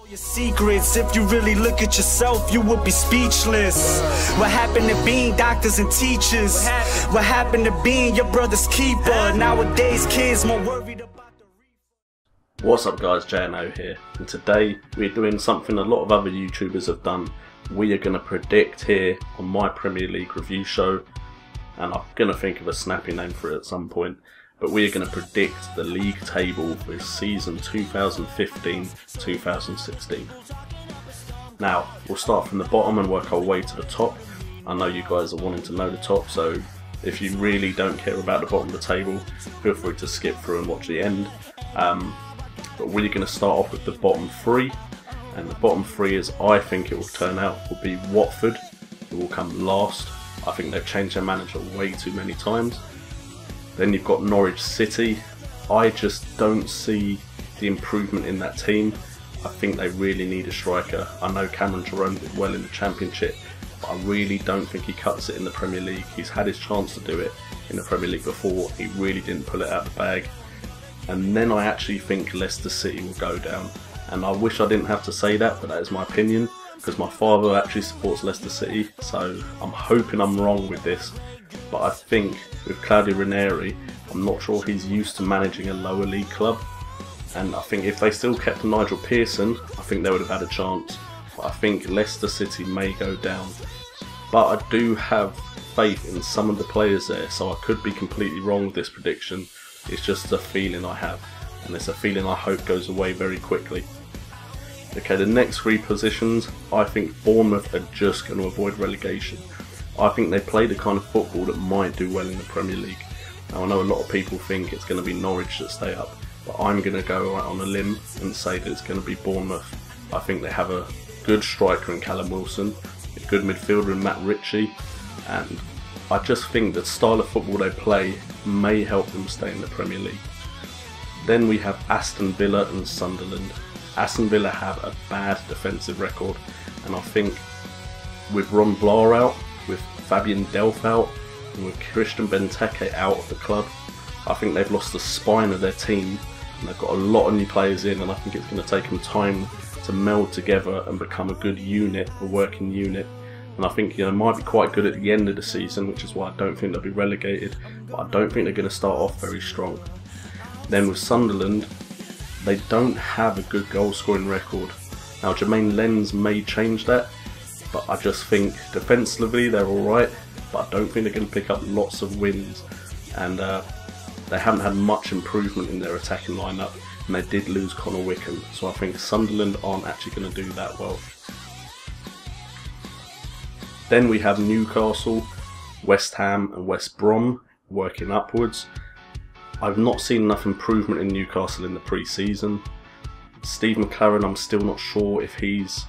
Your secrets, if you really look at yourself, you would be speechless. What happened to being doctors and teachers? What happened to being your brother's keeper? Nowadays kids more worried about the reason. What's up guys, JNO here, and today we're doing something a lot of other YouTubers have done. We are going to predict here on my Premier League review show, and I'm going to think of a snappy name for it at some point. But we are going to predict the league table for season 2015-2016. Now, we'll start from the bottom and work our way to the top. I know you guys are wanting to know the top, so if you really don't care about the bottom of the table, feel free to skip through and watch the end. But we're going to start off with the bottom three, and the bottom three, as I think it will turn out, will be Watford, who will come last. I think they've changed their manager way too many times. Then you've got Norwich City. I just don't see the improvement in that team. I think they really need a striker. I know Cameron Jerome did well in the Championship, but I really don't think he cuts it in the Premier League. He's had his chance to do it in the Premier League before. He really didn't pull it out of the bag. And then I actually think Leicester City will go down. And I wish I didn't have to say that, but that is my opinion, because my father actually supports Leicester City, so I'm hoping I'm wrong with this. But I think with Claudio Ranieri, I'm not sure he's used to managing a lower league club, and I think if they still kept Nigel Pearson, I think they would have had a chance. But I think Leicester City may go down, but I do have faith in some of the players there, so I could be completely wrong with this prediction. It's just a feeling I have, and it's a feeling I hope goes away very quickly. Okay, the next three positions, I think Bournemouth are just going to avoid relegation. I think they play the kind of football that might do well in the Premier League. Now I know a lot of people think it's going to be Norwich that stay up, but I'm going to go out on a limb and say that it's going to be Bournemouth. I think they have a good striker in Callum Wilson, a good midfielder in Matt Ritchie, and I just think the style of football they play may help them stay in the Premier League. Then we have Aston Villa and Sunderland. Aston Villa have a bad defensive record, and I think with Ron Vlaar out, with Fabian Delph out, and with Christian Benteke out of the club, I think they've lost the spine of their team, and they've got a lot of new players in, and I think it's going to take them time to meld together and become a good unit, a working unit. And I think, might be quite good at the end of the season, which is why I don't think they'll be relegated, but I don't think they're going to start off very strong. Then with Sunderland, they don't have a good goal scoring record. Now Jermaine Lens may change that, but I just think defensively they're alright, but I don't think they're going to pick up lots of wins, and they haven't had much improvement in their attacking lineup, and they did lose Connor Wickham, so I think Sunderland aren't actually going to do that well. Then we have Newcastle, West Ham and West Brom working upwards. I've not seen enough improvement in Newcastle in the pre-season. Steve McLaren, I'm still not sure if he's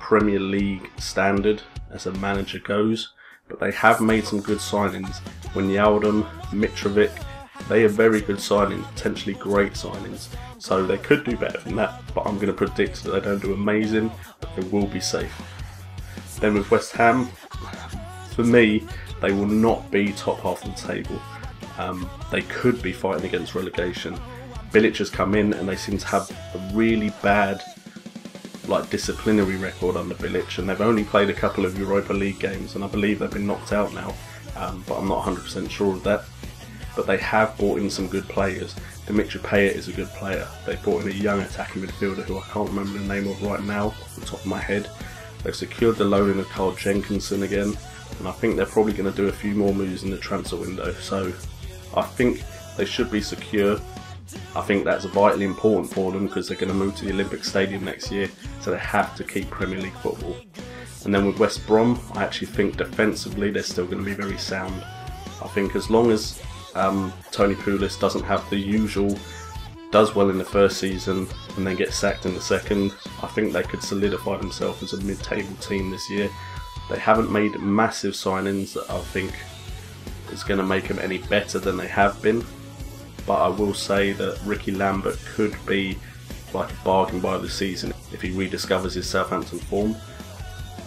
Premier League standard as a manager goes, but they have made some good signings. Wijnaldum, Mitrovic, they are very good signings, potentially great signings, so they could do better than that, but I'm going to predict that they don't do amazing, but they will be safe. Then with West Ham, for me, they will not be top half of the table. They could be fighting against relegation. Bilic has come in and they seem to have a really bad disciplinary record under Bilic, and they've only played a couple of Europa League games, and I believe they've been knocked out now, but I'm not 100% sure of that. But they have brought in some good players. Dimitri Payet is a good player. They brought in a young attacking midfielder who I can't remember the name of right now off the top of my head. They've secured the loan of Carl Jenkinson again, and I think they're probably going to do a few more moves in the transfer window, so I think they should be secure. I think that's vitally important for them because they're going to move to the Olympic Stadium next year, so they have to keep Premier League football. And then with West Brom, I actually think defensively they're still going to be very sound. I think as long as Tony Pulis doesn't have the usual, does well in the first season and then gets sacked in the second, I think they could solidify themselves as a mid-table team this year. They haven't made massive signings that I think is going to make them any better than they have been, but I will say that Ricky Lambert could be like a bargain buy of the season if he rediscovers his Southampton form.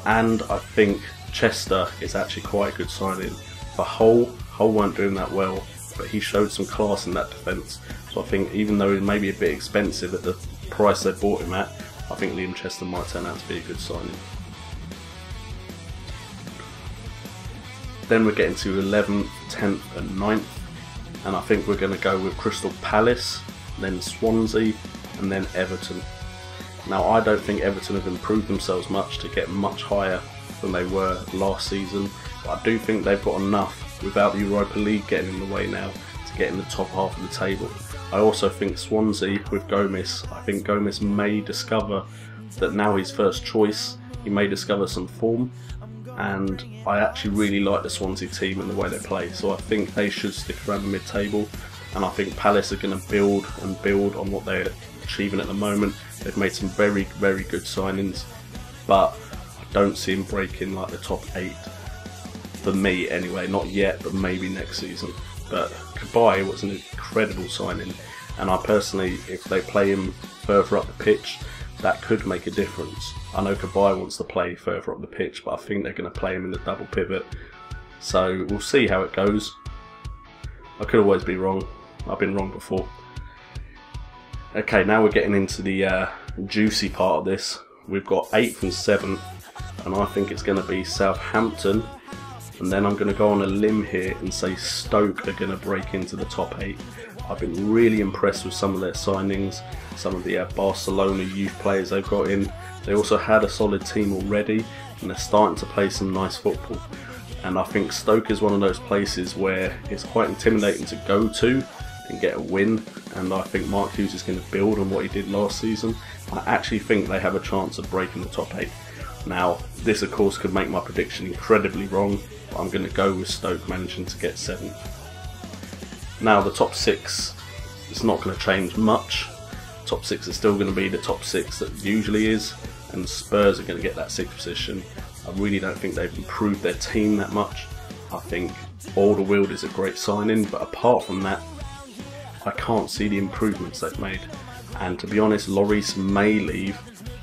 And I think Chester is actually quite a good signing. For Hull weren't doing that well, but he showed some class in that defence. So I think even though he may be a bit expensive at the price they bought him at, I think Liam Chester might turn out to be a good signing. Then we're getting to 11th, 10th and 9th, and I think we're going to go with Crystal Palace, then Swansea and then Everton. Now I don't think Everton have improved themselves much to get much higher than they were last season, but I do think they've got enough without the Europa League getting in the way now to get in the top half of the table. I also think Swansea with Gomez, I think Gomez may discover that now he's first choice, he may discover some form, and I actually really like the Swansea team and the way they play, so I think they should stick around the mid-table, and I think Palace are going to build and build on what they're achieving at the moment. They've made some very, very good signings, but I don't see them breaking like the top 8 for me anyway, not yet, but maybe next season. But Cabaye was an incredible signing, and I personally, if they play him further up the pitch, that could make a difference. I know Cabaye wants to play further up the pitch, but I think they're going to play him in the double pivot, so we'll see how it goes. I could always be wrong, I've been wrong before. Okay, now we're getting into the juicy part of this. We've got 8th and 7th, and I think it's going to be Southampton, and then I'm going to go on a limb here and say Stoke are going to break into the top 8. I've been really impressed with some of their signings, some of the Barcelona youth players they've got in. They also had a solid team already, and they're starting to play some nice football. And I think Stoke is one of those places where it's quite intimidating to go to and get a win, and I think Mark Hughes is going to build on what he did last season. I actually think they have a chance of breaking the top 8. Now, this of course could make my prediction incredibly wrong, but I'm going to go with Stoke managing to get 7th. Now the top 6, it's not going to change much. Top 6 is still going to be the top 6 that usually is, and Spurs are going to get that 6th position. I really don't think they've improved their team that much. I think Alderweireld is a great signing, but apart from that, I can't see the improvements they've made. And to be honest, Lloris may leave,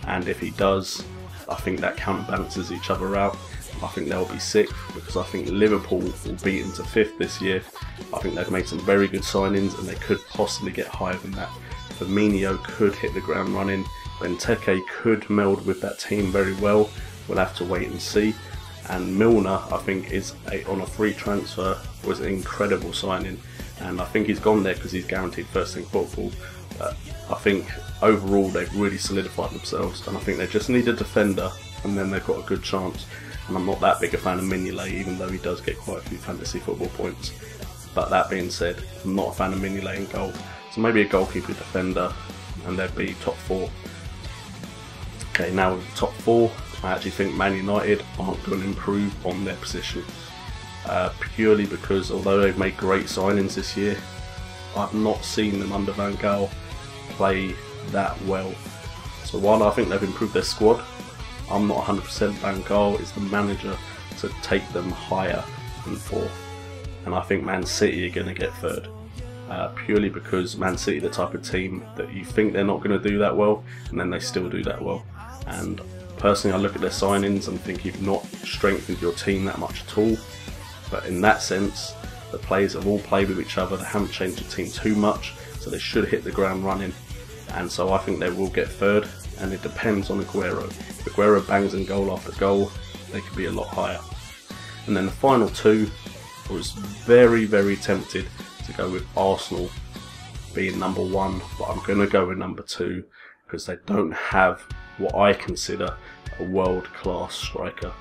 and if he does, I think that counterbalances each other out. I think they'll be 6th, because I think Liverpool will beat them to 5th this year. I think they've made some very good signings, and they could possibly get higher than that. Firmino could hit the ground running. Benteke could meld with that team very well. We'll have to wait and see. And Milner, I think, is on a free transfer, was an incredible signing. And I think he's gone there because he's guaranteed first team football. But I think overall they've really solidified themselves, and I think they just need a defender, and then they've got a good chance. And I'm not that big a fan of Mignolet, even though he does get quite a few fantasy football points. But that being said, I'm not a fan of Mignolet in goal. So maybe a goalkeeper defender, and they'd be top 4. Okay, now with the top 4, I actually think Man United aren't going to improve on their position. Purely because although they've made great signings this year, I've not seen them under Van Gaal play that well. So while I think they've improved their squad, I'm not 100% Van Gaal is the manager to take them higher than 4th. And I think Man City are going to get 3rd. Purely because Man City are the type of team that you think they're not going to do that well, and then they still do that well. And personally, I look at their signings and think you've not strengthened your team that much at all. But in that sense, the players have all played with each other, they haven't changed the team too much, so they should hit the ground running. And so I think they will get 3rd, and it depends on Aguero. If Aguero bangs in goal after goal, they could be a lot higher. And then the final 2, I was very, very tempted to go with Arsenal being number 1, but I'm going to go with number 2 because they don't have what I consider a world-class striker.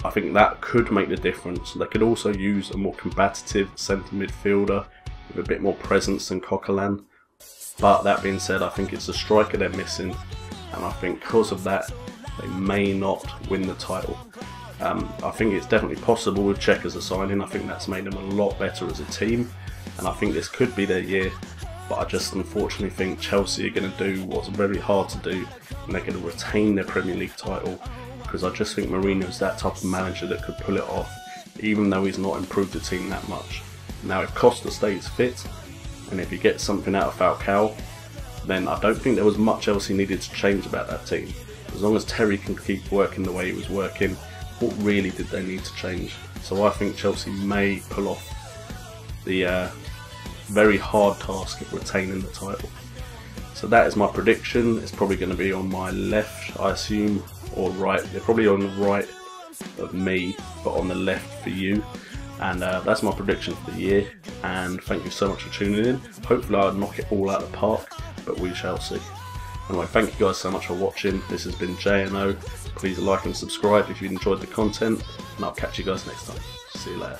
I think that could make the difference. They could also use a more combative centre midfielder with a bit more presence than Coquelin. But that being said, I think it's a striker they're missing, and I think because of that, they may not win the title. I think it's definitely possible with Cech as a signing. I think that's made them a lot better as a team, and I think this could be their year. But I just unfortunately think Chelsea are going to do what's very hard to do, and they're going to retain their Premier League title, because I just think Mourinho's that type of manager that could pull it off, even though he's not improved the team that much. Now if Costa stays fit, and if he gets something out of Falcao, then I don't think there was much else he needed to change about that team. As long as Terry can keep working the way he was working, what really did they need to change? So I think Chelsea may pull off the very hard task of retaining the title. So that is my prediction. It's probably going to be on my left, I assume, or right. They're probably on the right of me, but on the left for you. And that's my prediction for the year. And thank you so much for tuning in. Hopefully I'll knock it all out of the park, but we shall see. Anyway, thank you guys so much for watching. This has been JNO. Please like and subscribe if you enjoyed the content, and I'll catch you guys next time. See you later.